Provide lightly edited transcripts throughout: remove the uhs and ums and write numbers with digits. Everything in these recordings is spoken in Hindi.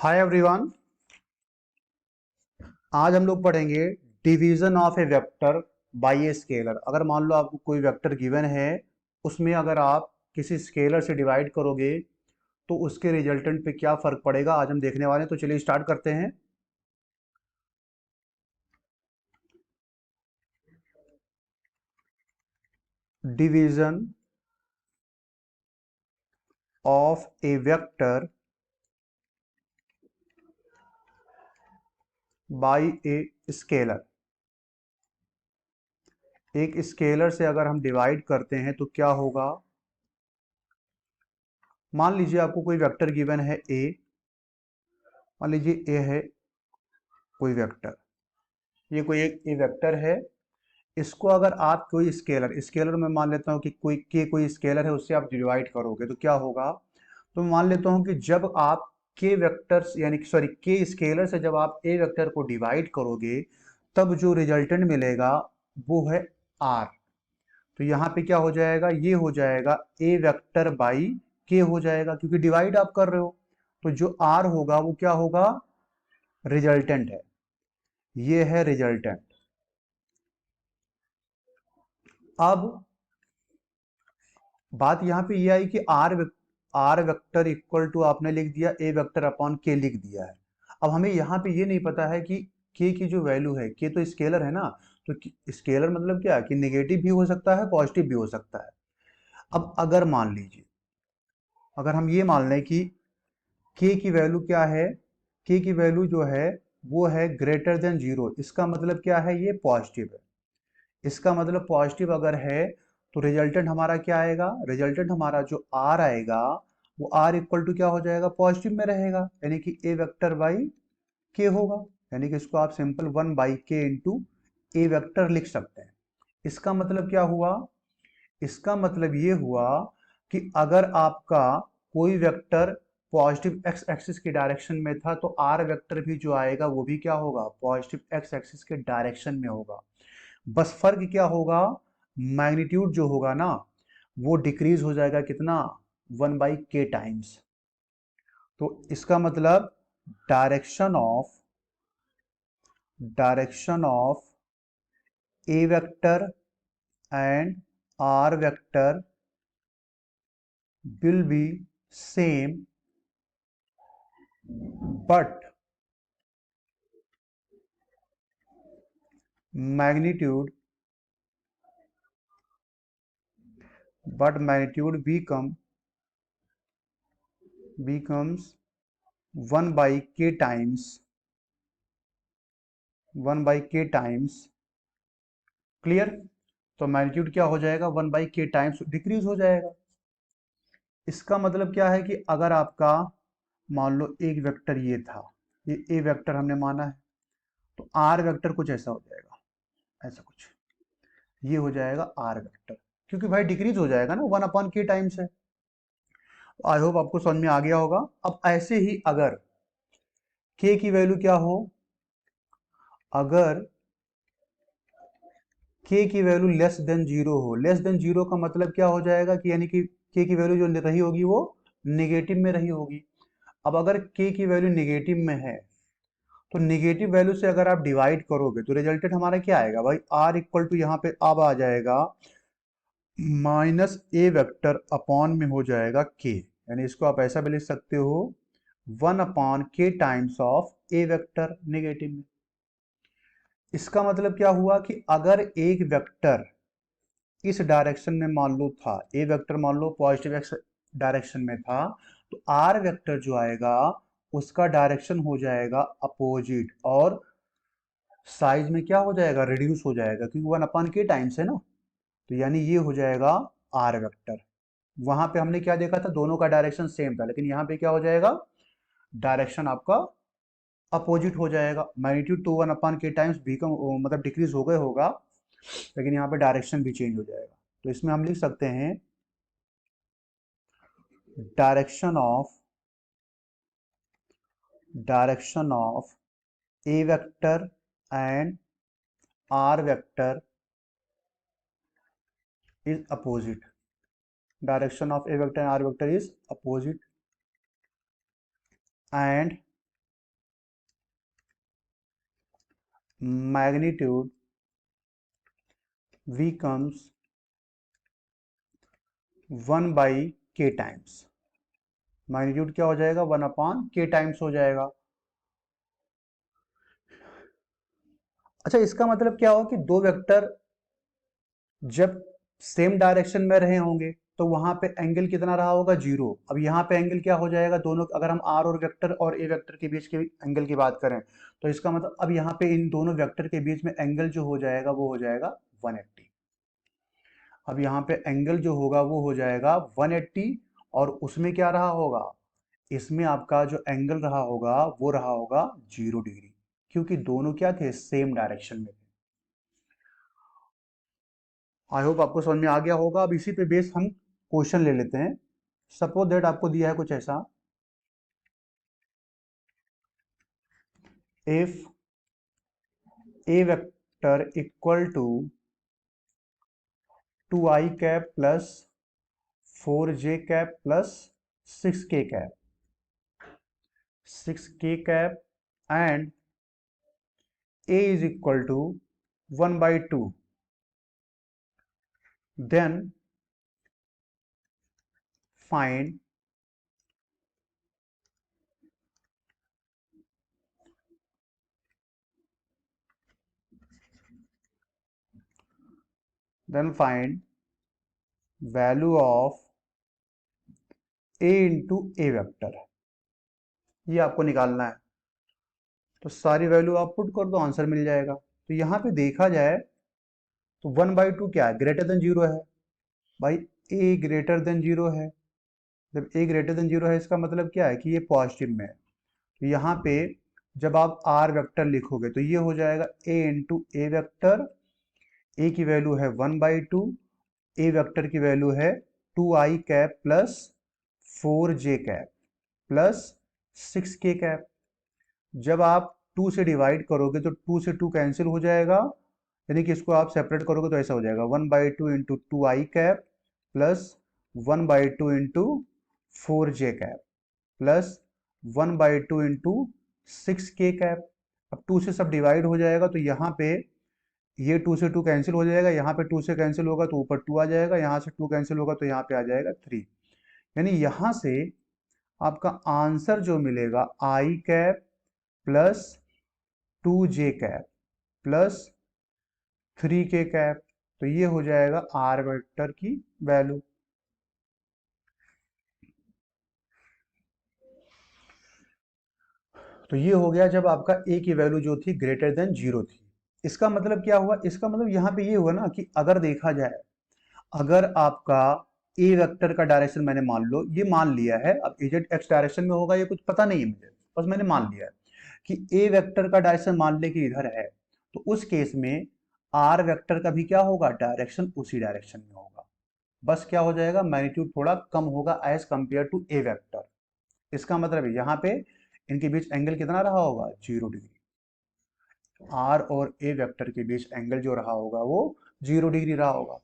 Hi everyone. आज हम लोग पढ़ेंगे division of A vector by a scalar. अगर मान लो आपको कोई वेक्टर गिवन है, उसमें अगर आप किसी स्केलर से डिवाइड करोगे तो उसके रिजल्टेंट पे क्या फर्क पड़ेगा, आज हम देखने वाले हैं। तो चलिए स्टार्ट करते हैं। Division of A vector by a scalar. एक स्केलर से अगर हम डिवाइड करते हैं तो क्या होगा। मान लीजिए आपको कोई वेक्टर गिवन है ए। मान लीजिए ए है कोई वेक्टर, ये कोई एक ए वेक्टर है। इसको अगर आप कोई स्केलर स्केलर में मान लेता हूँ कि कोई स्केलर है, उससे आप डिवाइड करोगे तो क्या होगा। तो मैं मान लेता हूँ कि जब आप के वेक्टर्स यानी कि सॉरी के स्केलर से जब आप ए वेक्टर को डिवाइड करोगे तब जो रिजल्टेंट मिलेगा वो है आर। तो यहाँ पे क्या हो जाएगा, ये हो जाएगा ए वेक्टर बाई के हो जाएगा, क्योंकि डिवाइड आप कर रहे हो। तो जो आर होगा वो क्या होगा, रिजल्टेंट है। ये है रिजल्टेंट। अब बात यहाँ पे ये आई कि आर वेक्टर इक्वल टू आपने लिख दिया ए वेक्टर अपॉन के लिख दिया है। अब हमें यहाँ पे ये नहीं पता है कि के की जो वैल्यू है, के तो स्केलर है ना। तो स्केलर मतलब क्या है कि नेगेटिव भी हो सकता है पॉजिटिव भी हो सकता है। अब अगर मान लीजिए, अगर हम ये मान लें कि के की वैल्यू क्या है, के की वैल्यू जो है वो है ग्रेटर देन जीरो, इसका मतलब क्या है, ये पॉजिटिव है। इसका मतलब पॉजिटिव अगर है तो रिजल्टेंट हमारा क्या आएगा, रिजल्टेंट हमारा जो आर आएगा वो आर इक्वल टू क्या हो जाएगा, पॉजिटिव में रहेगा, यानी कि ए वेक्टर बाई के होगा। यानी कि इसको आप सिंपल 1/k इंटू ए वेक्टर लिख सकते हैं। इसका मतलब क्या हुआ, इसका मतलब ये हुआ कि अगर आपका कोई वेक्टर पॉजिटिव एक्स एक्सिस के डायरेक्शन में था तो आर वेक्टर भी जो आएगा वो भी क्या होगा, पॉजिटिव एक्स एक्सिस के डायरेक्शन में होगा। बस फर्क क्या होगा, मैग्नीट्यूड जो होगा ना वो डिक्रीज हो जाएगा, कितना, 1/k टाइम्स। तो इसका मतलब direction of direction of A vector and R vector will be same, but magnitude magnitude becomes 1/k times, 1/k times। Clear. तो मैग्नीट्यूड क्या हो जाएगा, 1/k टाइम्स डिक्रीज हो जाएगा। इसका मतलब क्या है कि अगर आपका मान लो एक वेक्टर ये था, ये ए वेक्टर हमने माना है, तो आर वेक्टर कुछ ऐसा हो जाएगा, ऐसा कुछ ये हो जाएगा आर वेक्टर, क्योंकि भाई डिक्रीज हो जाएगा ना, 1/k टाइम्स है। आई होप आपको समझ में आ गया होगा। अब ऐसे ही अगर के की वैल्यू क्या हो, अगर के की वैल्यू लेस देन जीरो हो, लेस देन जीरो का मतलब क्या हो जाएगा कि यानी कि के की वैल्यू जो रही होगी वो निगेटिव में रही होगी। अब अगर के की वैल्यू निगेटिव में है तो निगेटिव वैल्यू से अगर आप डिवाइड करोगे तो रिजल्टेंट हमारा क्या आएगा भाई, आर इक्वल टू यहाँ पे अब आ जाएगा माइनस ए वेक्टर अपॉन में हो जाएगा के, यानी इसको आप ऐसा भी लिख सकते हो 1/k times of A vector negative में। इसका मतलब क्या हुआ कि अगर एक वेक्टर इस डायरेक्शन में मान लो था, ए वेक्टर मान लो पॉजिटिव एक्स डायरेक्शन में था, तो आर वेक्टर जो आएगा उसका डायरेक्शन हो जाएगा अपोजिट, और साइज में क्या हो जाएगा, रिड्यूस हो जाएगा, क्योंकि 1/k टाइम्स है ना। तो यानी ये हो जाएगा आर वेक्टर। वहां पे हमने क्या देखा था, दोनों का डायरेक्शन सेम था, लेकिन यहाँ पे क्या हो जाएगा, डायरेक्शन आपका अपोजिट हो जाएगा। मैग्नीट्यूड तो 1/k टाइम्स भी कम मतलब डिक्रीज हो गए होगा, लेकिन यहाँ पे डायरेक्शन भी चेंज हो जाएगा। तो इसमें हम लिख सकते हैं direction of A vector and R vector is opposite. Direction of A vector and R vector is opposite, and magnitude v comes 1/k times. Magnitude क्या हो जाएगा, 1/k टाइम्स हो जाएगा। अच्छा, इसका मतलब क्या हो कि दो वेक्टर जब सेम डायरेक्शन में रहे होंगे तो वहां पे एंगल कितना रहा होगा, जीरो। अब यहाँ पे एंगल क्या हो जाएगा, दोनों अगर हम आर और वेक्टर और ए वेक्टर के बीच के एंगल की बात करें तो इसका मतलब अब यहाँ पे इन दोनों वेक्टर के बीच में एंगल जो हो जाएगा वो हो जाएगा 180। अब यहाँ पे एंगल जो होगा वो हो जाएगा 180, और उसमें क्या रहा होगा, इसमें आपका जो एंगल रहा होगा वो रहा होगा 0 डिग्री, क्योंकि दोनों क्या थे, सेम डायरेक्शन में थे। आई होप आपको समझ में आ गया होगा। अब इसी पे बेस हम क्वेश्चन ले लेते हैं। सपोज दैट आपको दिया है कुछ ऐसा, if A vector equal to 2i cap plus 4j cap plus 6k cap, 6k cap and a is equal to 1/2, then find value of a into a vector, ये आपको निकालना है। तो सारी वैल्यू आप पुट कर दो, आंसर मिल जाएगा। तो यहाँ पे देखा जाए तो 1/2 क्या है, ग्रेटर देन जीरो है। भाई ए ग्रेटर देन जीरो है, जब ए ग्रेटर देन जीरो है इसका मतलब क्या है कि ये पॉजिटिव में है। तो यहाँ पे जब आप आर वेक्टर लिखोगे तो ये हो जाएगा ए इंटू ए वैक्टर। ए की वैल्यू है 1/2, ए वेक्टर की वैल्यू है 2i cap plus 4j cap plus 6k cap. जब आप 2 से डिवाइड करोगे तो 2 से 2 कैंसिल हो जाएगा, यानी कि इसको आप सेपरेट करोगे तो ऐसा हो जाएगा 1/2 into 2i cap plus 1/2 into 4j cap plus 1/2 into 6k cap. अब 2 से सब डिवाइड हो जाएगा तो यहाँ पे ये 2 से 2 कैंसिल हो जाएगा, यहाँ पे 2 से कैंसिल होगा तो ऊपर 2 आ जाएगा, यहाँ से 2 कैंसिल होगा तो यहाँ पे आ जाएगा 3। यानी यहाँ से आपका आंसर जो मिलेगा i cap plus 2j cap plus 3k cap, तो ये हो जाएगा आर वेक्टर की वैल्यू। तो ये हो गया जब आपका ए की वैल्यू जो थी ग्रेटर देन जीरो थी। इसका मतलब क्या हुआ, इसका मतलब यहाँ पे ये हुआ ना कि अगर देखा जाए, अगर आपका ए वेक्टर का डायरेक्शन मैंने मान लो ये मान लिया है, अब इजेड एक्स डायरेक्शन में होगा ये कुछ पता नहीं है मुझे, बस मैंने मान लिया है कि ए वेक्टर का डायरेक्शन मान ले कि इधर है, तो उस केस में आर वेक्टर का भी क्या होगा, डायरेक्शन उसी डायरेक्शन में होगा। बस क्या हो जाएगा, मैग्नीट्यूड थोड़ा कम होगा as compare to A vector. इसका मतलब है यहाँ पे इनके बीच एंगल कितना रहा होगा, 0 डिग्री। आर और ए वेक्टर के बीच एंगल जो रहा होगा वो 0 डिग्री रहा होगा।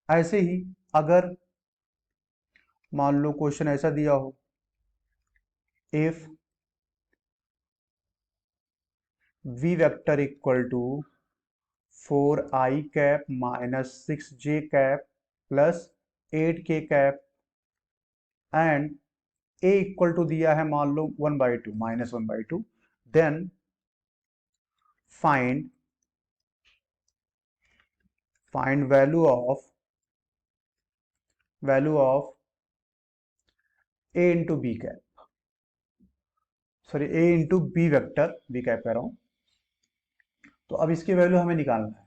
ऐसे ही अगर मान लो क्वेश्चन ऐसा दिया हो, if v vector equal to 4i cap minus 6j cap plus 8k cap and a equal to दिया है मान लो 1/2 minus 1/2, then find value of a into B cap, sorry a into B vector, B cap कह रहा हूं। तो अब इसकी वैल्यू हमें निकालना है।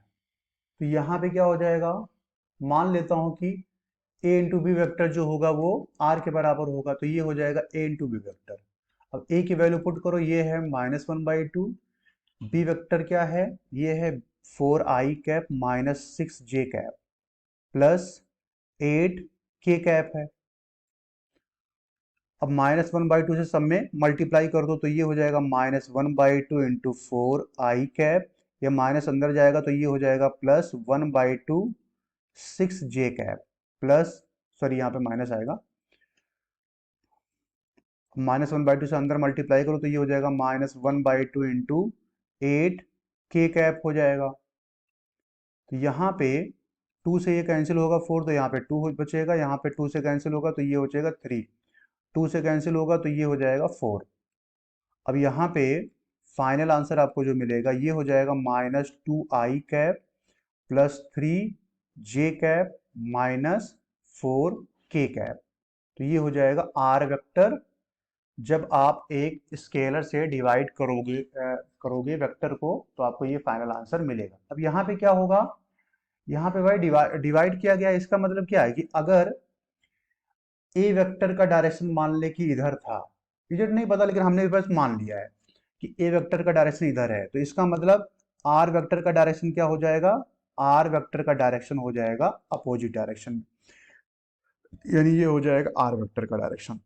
तो यहाँ पे क्या हो जाएगा, मान लेता हूं कि a इंटू बी वेक्टर जो होगा वो r के बराबर होगा, तो ये हो जाएगा a इंटू बी वेक्टर। अब a की वैल्यू पुट करो, ये है -1/2, बी वेक्टर क्या है, ये है 4i cap minus 6j cap plus 8k cap है। अब -1/2 से सब में मल्टीप्लाई कर दो तो ये हो जाएगा -1/2 इंटू 4i कैप, ये माइनस अंदर जाएगा तो ये हो जाएगा plus 1/2 6j cap plus, sorry यहाँ पे माइनस आएगा, -1/2 से अंदर मल्टीप्लाई करो तो ये हो जाएगा -1/2 इंटू 8 के कैप हो जाएगा। तो यहाँ पे 2 से ये कैंसिल होगा 4, तो यहाँ पे 2 बचेगा, यहाँ पे 2 से कैंसिल होगा तो ये हो जाएगा 3, 2 से कैंसिल होगा तो ये हो जाएगा 4। अब यहाँ पे फाइनल आंसर आपको जो मिलेगा ये हो जाएगा -2i cap plus 3j cap minus 4k cap. तो ये हो जाएगा आर वेक्टर जब आप एक स्केलर से डिवाइड करोगे वेक्टर को, तो आपको ये फाइनल आंसर मिलेगा। अब यहाँ पे क्या होगा, यहाँ पे भाई डिवाइड किया गया है, इसका मतलब क्या है कि अगर ए वेक्टर का डायरेक्शन मान ले कि इधर था, इधर नहीं पता लेकिन हमने बस मान लिया है कि ए वेक्टर का डायरेक्शन इधर है, तो इसका मतलब आर वेक्टर का डायरेक्शन क्या हो जाएगा, आर वेक्टर का डायरेक्शन हो जाएगा अपोजिट डायरेक्शन, यानी ये हो जाएगा आर वेक्टर का डायरेक्शन।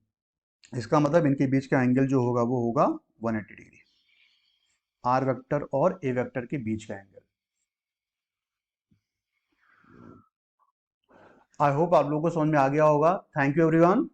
इसका मतलब इनके बीच का एंगल जो होगा वो होगा 180 डिग्री, आर वेक्टर और ए वेक्टर के बीच का एंगल। आई होप आप लोगों को समझ में आ गया होगा। Thank you everyone.